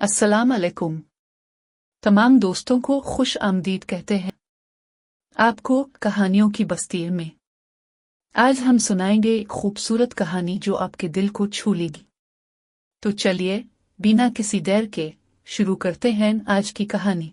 अस्सलाम अलैकुम। तमाम दोस्तों को खुश आमदीद कहते हैं आपको कहानियों की बस्ती में। आज हम सुनाएंगे एक खूबसूरत कहानी जो आपके दिल को छू लेगी। तो चलिए बिना किसी देर के शुरू करते हैं आज की कहानी।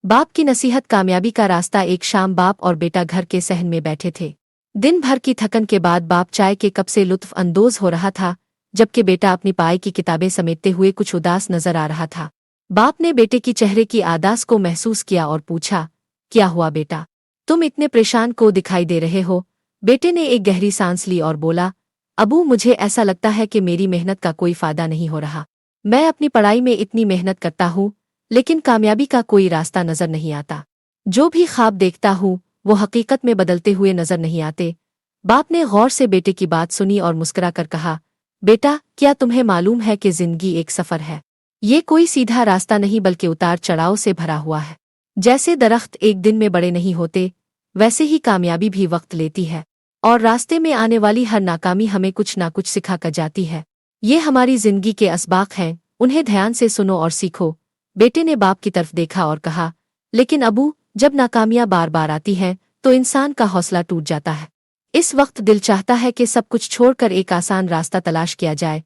बाप की नसीहत कामयाबी का रास्ता। एक शाम बाप और बेटा घर के सहन में बैठे थे। दिन भर की थकन के बाद बाप चाय के कप से लुत्फ अंदोज हो रहा था, जबकि बेटा अपनी पाई की किताबें समेटते हुए कुछ उदास नजर आ रहा था। बाप ने बेटे की चेहरे की आदास को महसूस किया और पूछा, क्या हुआ बेटा, तुम इतने परेशान को दिखाई दे रहे हो? बेटे ने एक गहरी सांस ली और बोला, अबू मुझे ऐसा लगता है कि मेरी मेहनत का कोई फायदा नहीं हो रहा। मैं अपनी पढ़ाई में इतनी मेहनत करता हूँ, लेकिन कामयाबी का कोई रास्ता नजर नहीं आता। जो भी ख्वाब देखता हूँ वो हकीकत में बदलते हुए नजर नहीं आते। बाप ने गौर से बेटे की बात सुनी और मुस्कुरा कर कहा, बेटा क्या तुम्हें मालूम है कि जिंदगी एक सफर है। ये कोई सीधा रास्ता नहीं बल्कि उतार चढ़ाव से भरा हुआ है। जैसे दरख्त एक दिन में बड़े नहीं होते, वैसे ही कामयाबी भी वक्त लेती है, और रास्ते में आने वाली हर नाकामी हमें कुछ ना कुछ सिखा कर जाती है। ये हमारी जिंदगी के असबाक हैं, उन्हें ध्यान से सुनो और सीखो। बेटे ने बाप की तरफ देखा और कहा, लेकिन अबू जब नाकामियां बार बार आती हैं तो इंसान का हौसला टूट जाता है। इस वक्त दिल चाहता है कि सब कुछ छोड़कर एक आसान रास्ता तलाश किया जाए।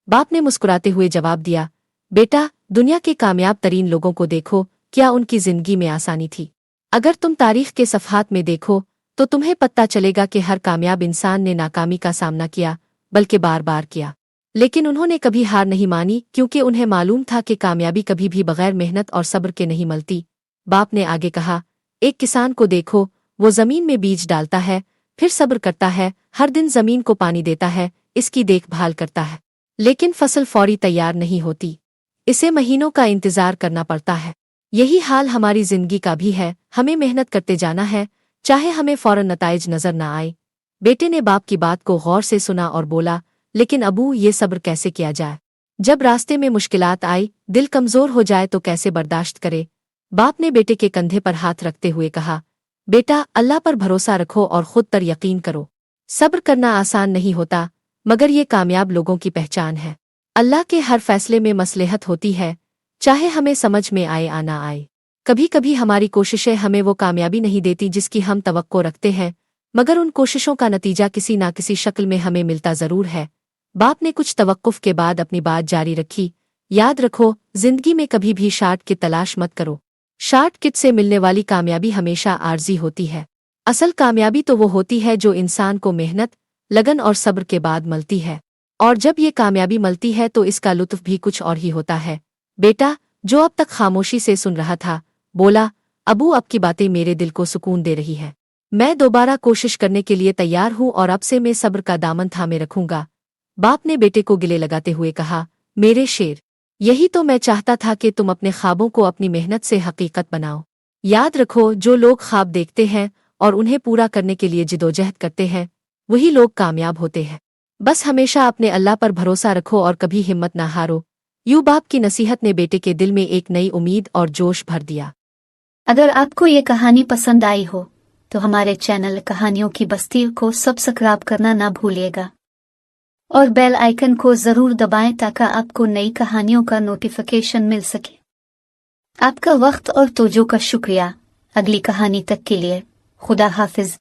बाप ने मुस्कुराते हुए जवाब दिया, बेटा दुनिया के कामयाब तरीन लोगों को देखो, क्या उनकी जिंदगी में आसानी थी? अगर तुम तारीख के सफ़हात में देखो तो तुम्हें पता चलेगा कि हर कामयाब इंसान ने नाकामी का सामना किया, बल्कि बार बार किया, लेकिन उन्होंने कभी हार नहीं मानी, क्योंकि उन्हें मालूम था कि कामयाबी कभी भी बगैर मेहनत और सब्र के नहीं मिलती। बाप ने आगे कहा, एक किसान को देखो, वो जमीन में बीज डालता है, फिर सब्र करता है, हर दिन जमीन को पानी देता है, इसकी देखभाल करता है, लेकिन फसल फौरी तैयार नहीं होती, इसे महीनों का इंतजार करना पड़ता है। यही हाल हमारी जिंदगी का भी है, हमें मेहनत करते जाना है, चाहे हमें फौरन नताइज नजर न आए। बेटे ने बाप की बात को गौर से सुना और बोला, लेकिन अबू ये सब्र कैसे किया जाए? जब रास्ते में मुश्किलात आई, दिल कमजोर हो जाए तो कैसे बर्दाश्त करे? बाप ने बेटे के कंधे पर हाथ रखते हुए कहा, बेटा अल्लाह पर भरोसा रखो और खुद पर यकीन करो। सब्र करना आसान नहीं होता, मगर ये कामयाब लोगों की पहचान है। अल्लाह के हर फैसले में मसलहत होती है, चाहे हमें समझ में आए या ना आए। कभी कभी हमारी कोशिशें हमें वो कामयाबी नहीं देती जिसकी हम तवक्को रखते हैं, मगर उन कोशिशों का नतीजा किसी ना किसी शक्ल में हमें मिलता जरूर है। बाप ने कुछ तवक्कुफ के बाद अपनी बात जारी रखी, याद रखो जिंदगी में कभी भी शॉर्ट की तलाश मत करो। शॉर्ट किट से मिलने वाली कामयाबी हमेशा आर्जी होती है। असल कामयाबी तो वो होती है जो इंसान को मेहनत, लगन और सब्र के बाद मिलती है, और जब ये कामयाबी मिलती है तो इसका लुत्फ भी कुछ और ही होता है। बेटा जो अब तक खामोशी से सुन रहा था बोला, अबू आपकी बातें मेरे दिल को सुकून दे रही है। मैं दोबारा कोशिश करने के लिए तैयार हूँ और अब से मैं सब्र का दामन थामे रखूंगा। बाप ने बेटे को गिले लगाते हुए कहा, मेरे शेर, यही तो मैं चाहता था कि तुम अपने ख्वाबों को अपनी मेहनत से हकीकत बनाओ। याद रखो जो लोग ख्वाब देखते हैं और उन्हें पूरा करने के लिए जिदोजहद करते हैं, वही लोग कामयाब होते हैं। बस हमेशा अपने अल्लाह पर भरोसा रखो और कभी हिम्मत ना हारो। यूं बाप की नसीहत ने बेटे के दिल में एक नई उम्मीद और जोश भर दिया। अगर आपको ये कहानी पसंद आई हो तो हमारे चैनल कहानियों की बस्ती को सब्सक्राइब करना ना भूलिएगा, और बेल आइकन को जरूर दबाएं ताकि आपको नई कहानियों का नोटिफिकेशन मिल सके। आपका वक्त और तवज्जो का शुक्रिया। अगली कहानी तक के लिए खुदा हाफिज।